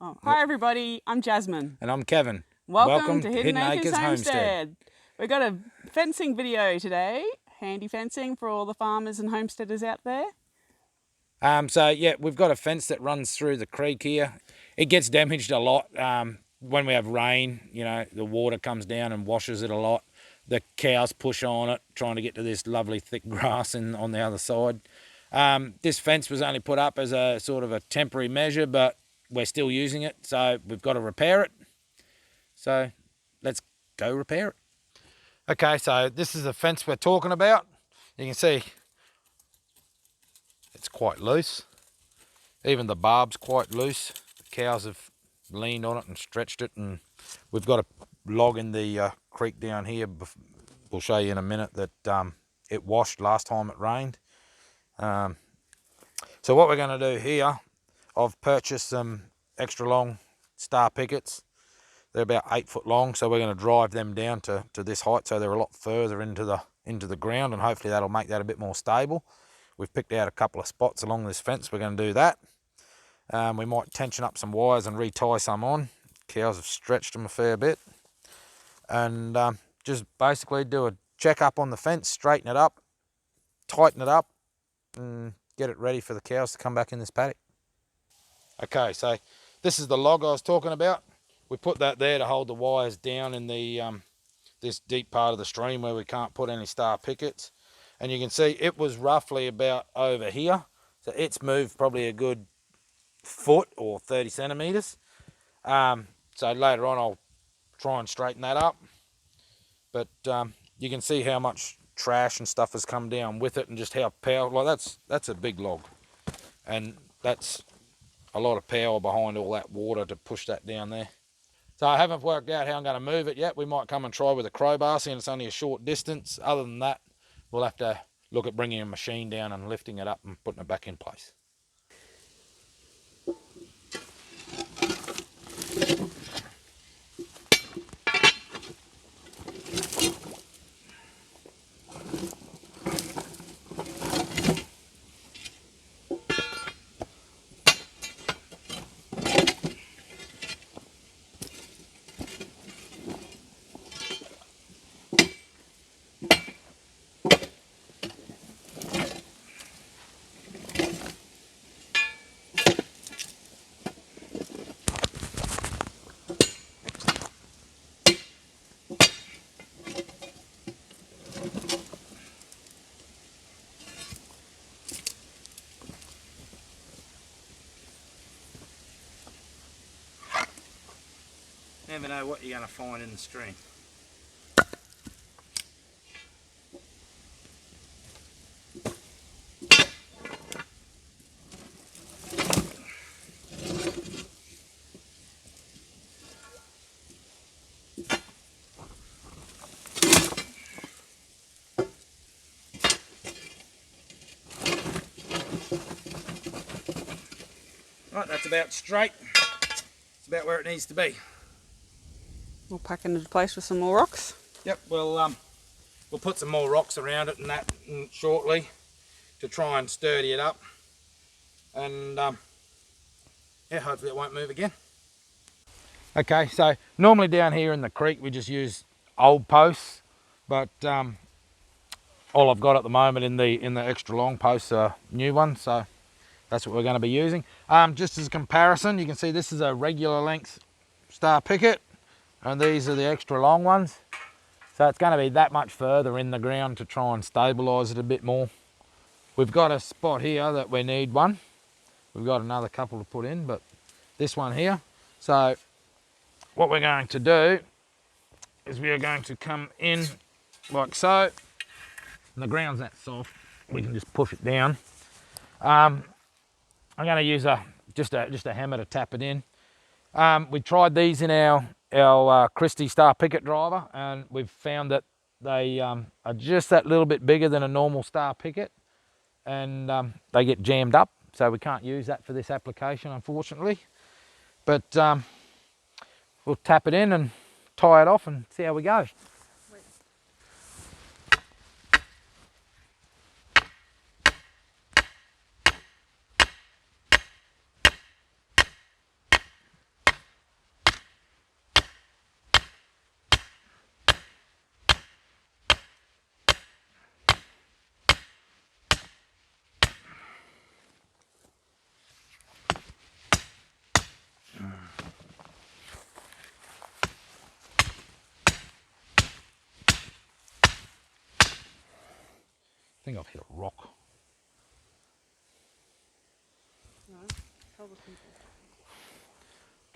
Oh, hi everybody, I'm Jasmine. And I'm Kevin. Welcome to Hidden Acres Homestead. We've got a fencing video today, handy fencing for all the farmers and homesteaders out there. So yeah, we've got a fence that runs through the creek here. It gets damaged a lot when we have rain. You know, the water comes down and washes it a lot. The cows push on it, trying to get to this lovely thick grass on the other side. This fence was only put up as a sort of a temporary measure, but we're still using it, so we've got to repair it. So let's go repair it. Okay, so this is the fence we're talking about. You can see it's quite loose. Even the barb's quite loose. The cows have leaned on it and stretched it, and we've got a log in the creek down here. We'll show you in a minute that it washed last time it rained. So what we're going to do here, I've purchased some extra long star pickets. They're about 8 foot long, so we're going to drive them down to this height, so they're a lot further into the ground, and hopefully that'll make that a bit more stable. We've picked out a couple of spots along this fence. We're going to do that. We might tension up some wires and retie some on. Cows have stretched them a fair bit. And just basically do a check up on the fence, straighten it up, tighten it up, and get it ready for the cows to come back in this paddock. Okay, so this is the log I was talking about. We put that there to hold the wires down in the this deep part of the stream where we can't put any star pickets. And you can see it was roughly about over here. So it's moved probably a good foot or 30 centimeters. So later on I'll try and straighten that up. But you can see how much trash and stuff has come down with it, and just how powerful. Like that's a big log, and that's a lot of power behind all that water to push that down there. So I haven't worked out how I'm going to move it yet. We might come and try with a crowbar, seeing it's only a short distance. Other than that, we'll have to look at bringing a machine down and lifting it up and putting it back in place. Never know what you're going to find in the stream. Right, that's about straight. It's about where it needs to be. We'll pack it into place with some more rocks. Yep, we'll put some more rocks around it and that shortly to try and sturdy it up. And yeah, hopefully it won't move again. Okay, so normally down here in the creek we just use old posts, but all I've got at the moment in the extra long posts are new ones, so that's what we're going to be using. Just as a comparison, you can see this is a regular length star picket, and these are the extra long ones. So it's going to be that much further in the ground to try and stabilise it a bit more. We've got a spot here that we need one. We've got another couple to put in, but this one here. So what we're going to do is we are going to come in like so. And the ground's that soft, we can just push it down. I'm going to use just a hammer to tap it in. We tried these in our Christie Star Picket driver, and we've found that they are just that little bit bigger than a normal Star Picket, and they get jammed up, so we can't use that for this application, unfortunately. But we'll tap it in and tie it off and see how we go. think I've hit a rock.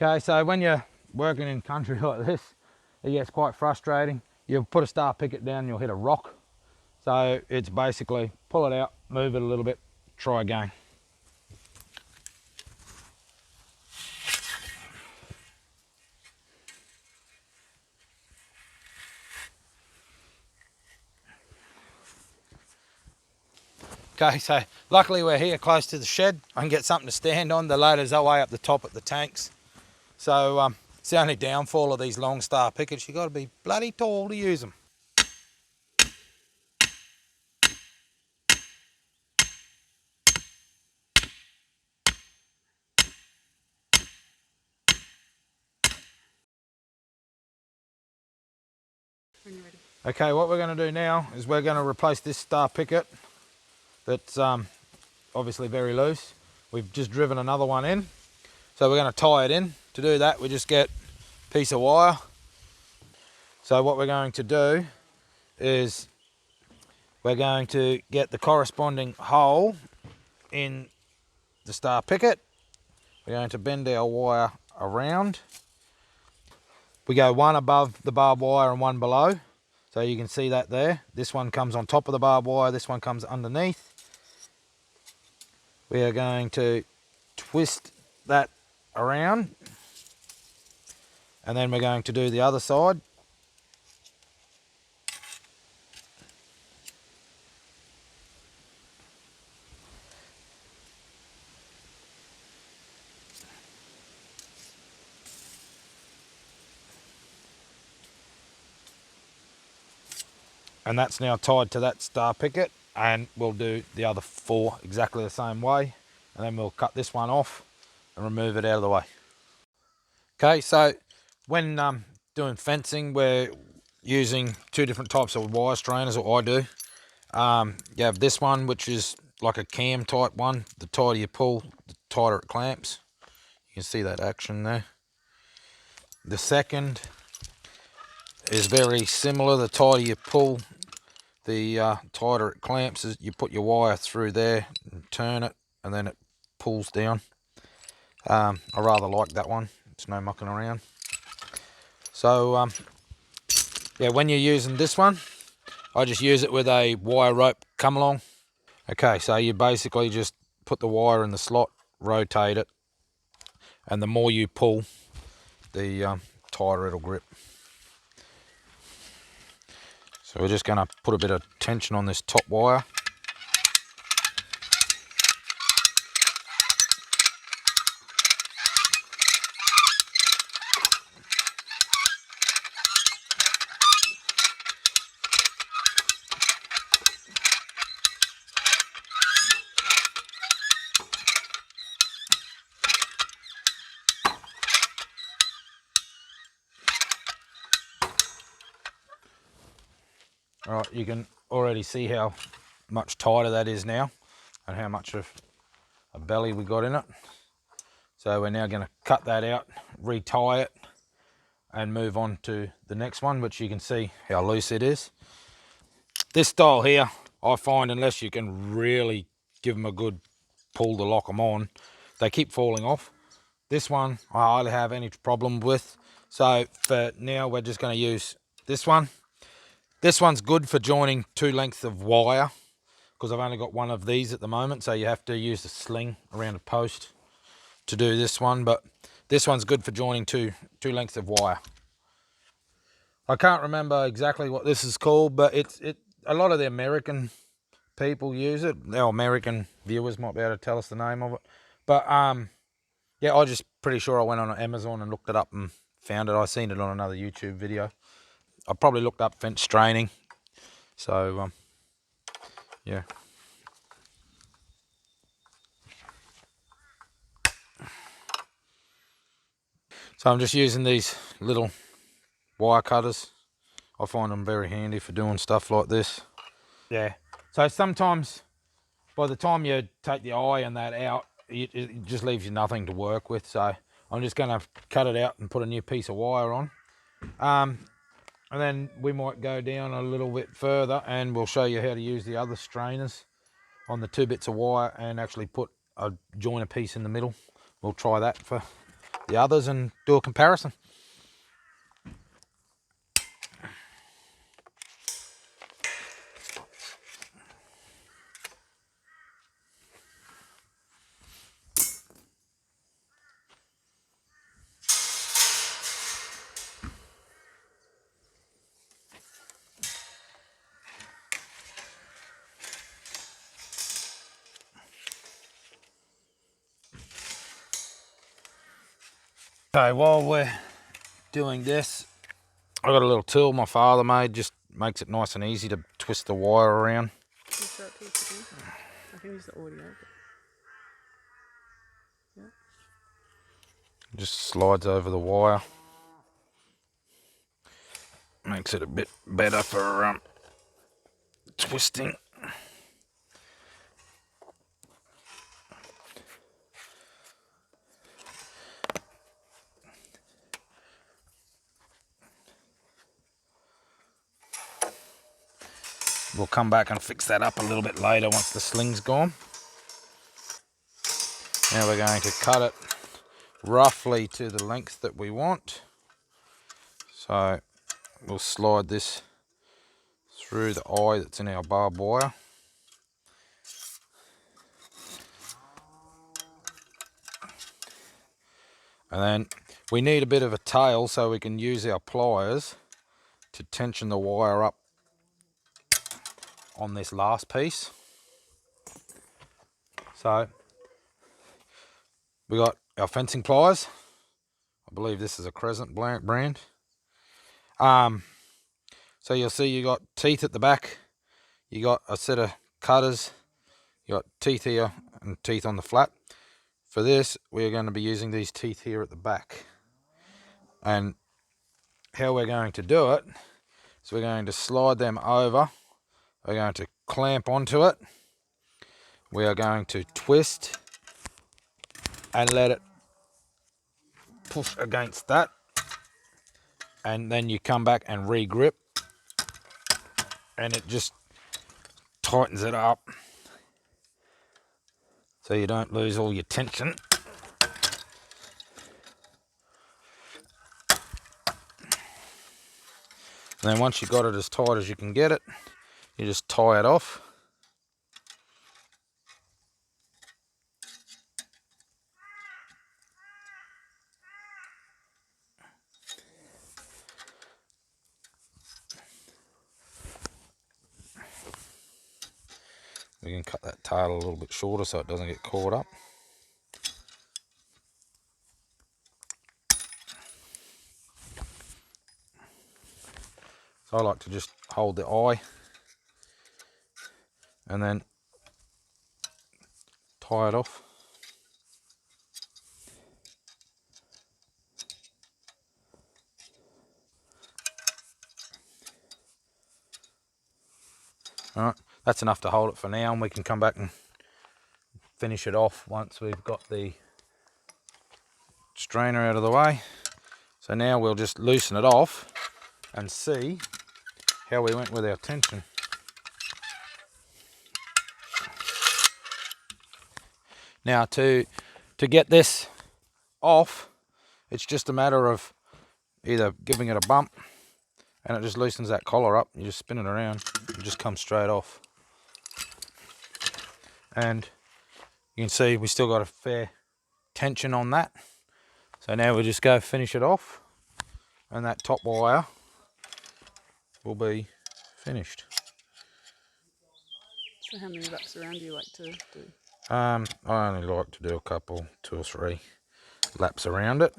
Okay, so when you're working in country like this, it gets quite frustrating. You'll put a star picket down and you'll hit a rock. So it's basically pull it out, move it a little bit, try again. Okay, so luckily we're here close to the shed. I can get something to stand on. The loader's way up the top at the tanks. So it's the only downfall of these long star pickets. You've got to be bloody tall to use them. When you're ready. Okay, what we're going to do now is we're going to replace this star picket that's obviously very loose. We've just driven another one in. So we're going to tie it in. To do that, we just get a piece of wire. So what we're going to do is we're going to get the corresponding hole in the star picket. We're going to bend our wire around. We go one above the barbed wire and one below. So you can see that there. This one comes on top of the barbed wire, this one comes underneath. We are going to twist that around, and then we're going to do the other side. And that's now tied to that star picket, and we'll do the other 4 exactly the same way, and then we'll cut this one off and remove it out of the way. Okay, so when doing fencing, we're using 2 different types of wire strainers, or I do. You have this one, which is like a cam type one. The tighter you pull, the tighter it clamps. You can see that action there. The second is very similar. The tighter you pull, the tighter it clamps. You put your wire through there and turn it, and then it pulls down. I rather like that one. It's no mucking around. So yeah, when you're using this one, I just use it with a wire rope come along. Okay, so you basically just put the wire in the slot, rotate it, and the more you pull, the tighter it'll grip. So we're just going to put a bit of tension on this top wire. All right, you can already see how much tighter that is now and how much of a belly we got in it. So we're now going to cut that out, retie it, and move on to the next one, which you can see how loose it is. This style here, I find, unless you can really give them a good pull to lock them on, they keep falling off. This one I hardly have any problem with. So for now, we're just going to use this one. This one's good for joining 2 lengths of wire, because I've only got one of these at the moment, so you have to use a sling around a post to do this one, but this one's good for joining two lengths of wire. I can't remember exactly what this is called, but a lot of the American people use it. Our American viewers might be able to tell us the name of it. But yeah, I just pretty sure I went on Amazon and looked it up and found it. I seen it on another YouTube video. I probably looked up fence straining. So yeah. So I'm just using these little wire cutters. I find them very handy for doing stuff like this. Yeah. So sometimes by the time you take the eye and that out, it just leaves you nothing to work with. So I'm just going to cut it out and put a new piece of wire on. And And then we might go down a little bit further and we'll show you how to use the other strainers on the 2 bits of wire and actually put a joiner piece in the middle. We'll try that for the others and do a comparison. Okay, while we're doing this, I got a little tool my father made, just makes it nice and easy to twist the wire around. I can use the audio. Yeah. Just slides over the wire. Makes it a bit better for twisting. We'll come back and fix that up a little bit later once the sling's gone. Now we're going to cut it roughly to the length that we want. So we'll slide this through the eye that's in our barbed wire. And then we need a bit of a tail so we can use our pliers to tension the wire up on this last piece. So we got our fencing pliers. I believe this is a Crescent brand. So you'll see you got teeth at the back. You got a set of cutters. You got teeth here and teeth on the flat. For this, we're going to be using these teeth here at the back. And how we're going to do it is we're going to slide them over. We're going to clamp onto it. We are going to twist and let it push against that. And then you come back and re-grip. And it just tightens it up so you don't lose all your tension. And then once you've got it as tight as you can get it, you just tie it off. We can cut that tail a little bit shorter so it doesn't get caught up. So I like to just hold the eye and then tie it off. Alright, that's enough to hold it for now, and we can come back and finish it off once we've got the strainer out of the way. So now we'll just loosen it off and see how we went with our tension. Now to get this off, it's just a matter of either giving it a bump and it just loosens that collar up. You just spin it around, it just comes straight off. And you can see we still got a fair tension on that. So now we'll just go finish it off and that top wire will be finished. So how many laps around do you like to do? I only like to do a couple, 2 or 3 laps around it.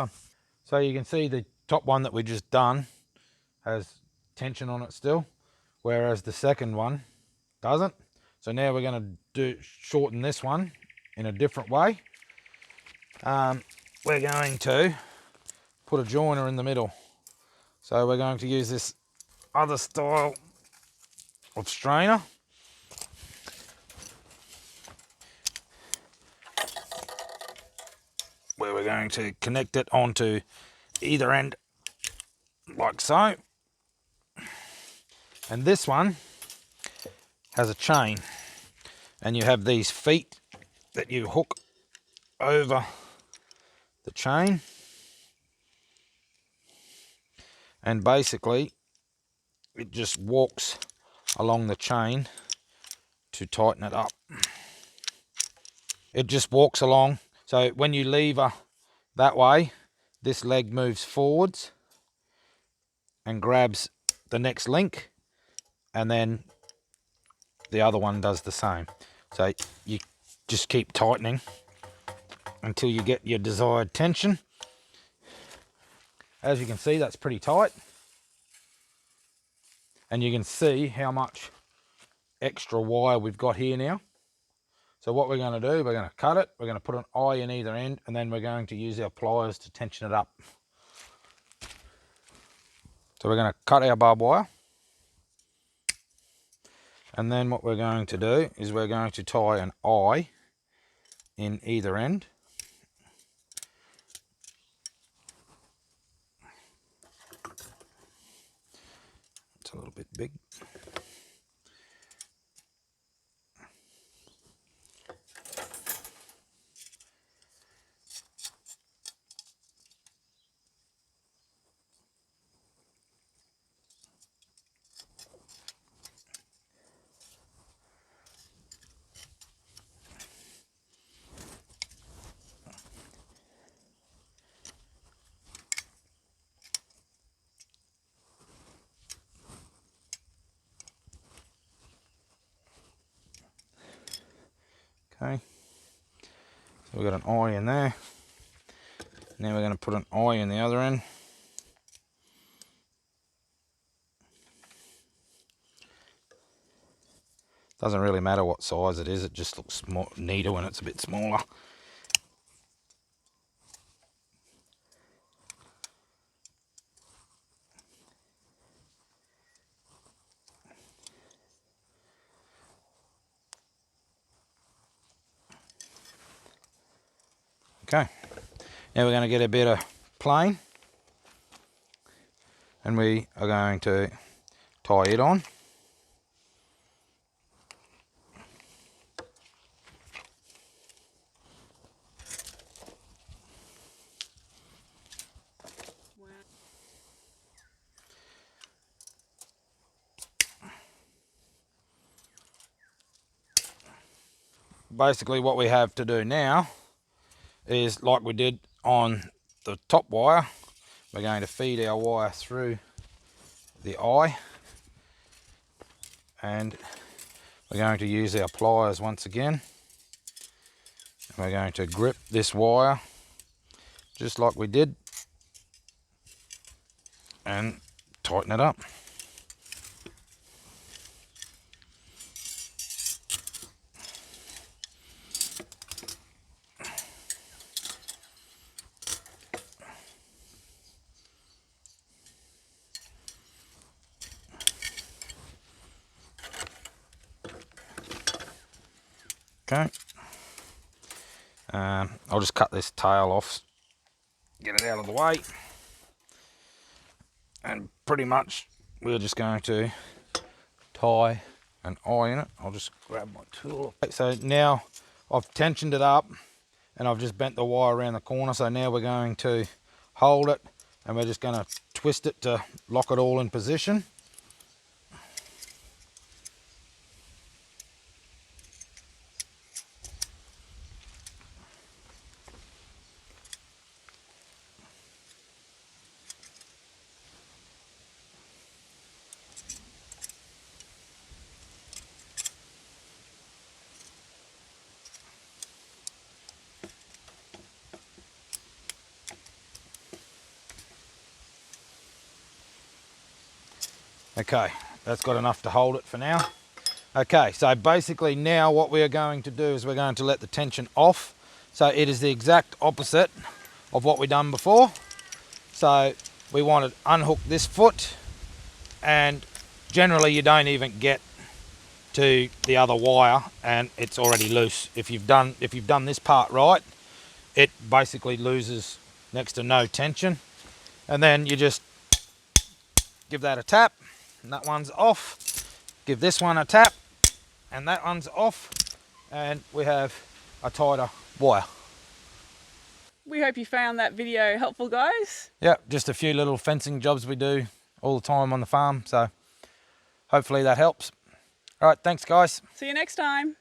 Done. So you can see the top one that we just done has tension on it still, whereas the second one doesn't. So now we're going to shorten this one in a different way. We're going to put a joiner in the middle. So we're going to use this other style of strainer. Where we're going to connect it onto either end like so. And this one has a chain, and you have these feet that you hook over the chain, and basically it just walks along the chain to tighten it up. It just walks along, so when you lever that way, this leg moves forwards and grabs the next link, and then the other one does the same. So you just keep tightening until you get your desired tension. As you can see, that's pretty tight, and you can see how much extra wire we've got here now. So what we're going to do, we're going to cut it, we're going to put an eye in either end, and then we're going to use our pliers to tension it up. So we're going to cut our barbed wire, and then what we're going to do is we're going to tie an eye in either end. It's a little bit big. Okay, so we've got an eye in there. Now we're going to put an eye in the other end. Doesn't really matter what size it is, it just looks neater when it's a bit smaller. Okay, now we're going to get a bit of plain, and we are going to tie it on. Basically what we have to do now is, like we did on the top wire, we're going to feed our wire through the eye, and we're going to use our pliers once again. And we're going to grip this wire just like we did and tighten it up. Okay, I'll just cut this tail off, get it out of the way, and pretty much we're just going to tie an eye in it. I'll just grab my tool. So now I've tensioned it up and I've just bent the wire around the corner, so now we're going to hold it and we're just going to twist it to lock it all in position. Okay, that's got enough to hold it for now. Okay, so basically now what we are going to do is we're going to let the tension off. So it is the exact opposite of what we've done before. So we want to unhook this foot, and generally you don't even get to the other wire and it's already loose. If you've done this part right, it basically loses next to no tension. And then you just give that a tap and that one's off. Give this one a tap and that one's off, and we have a tighter wire. We hope you found that video helpful, guys. Yeah, just a few little fencing jobs we do all the time on the farm, so hopefully that helps. All right, thanks guys. See you next time.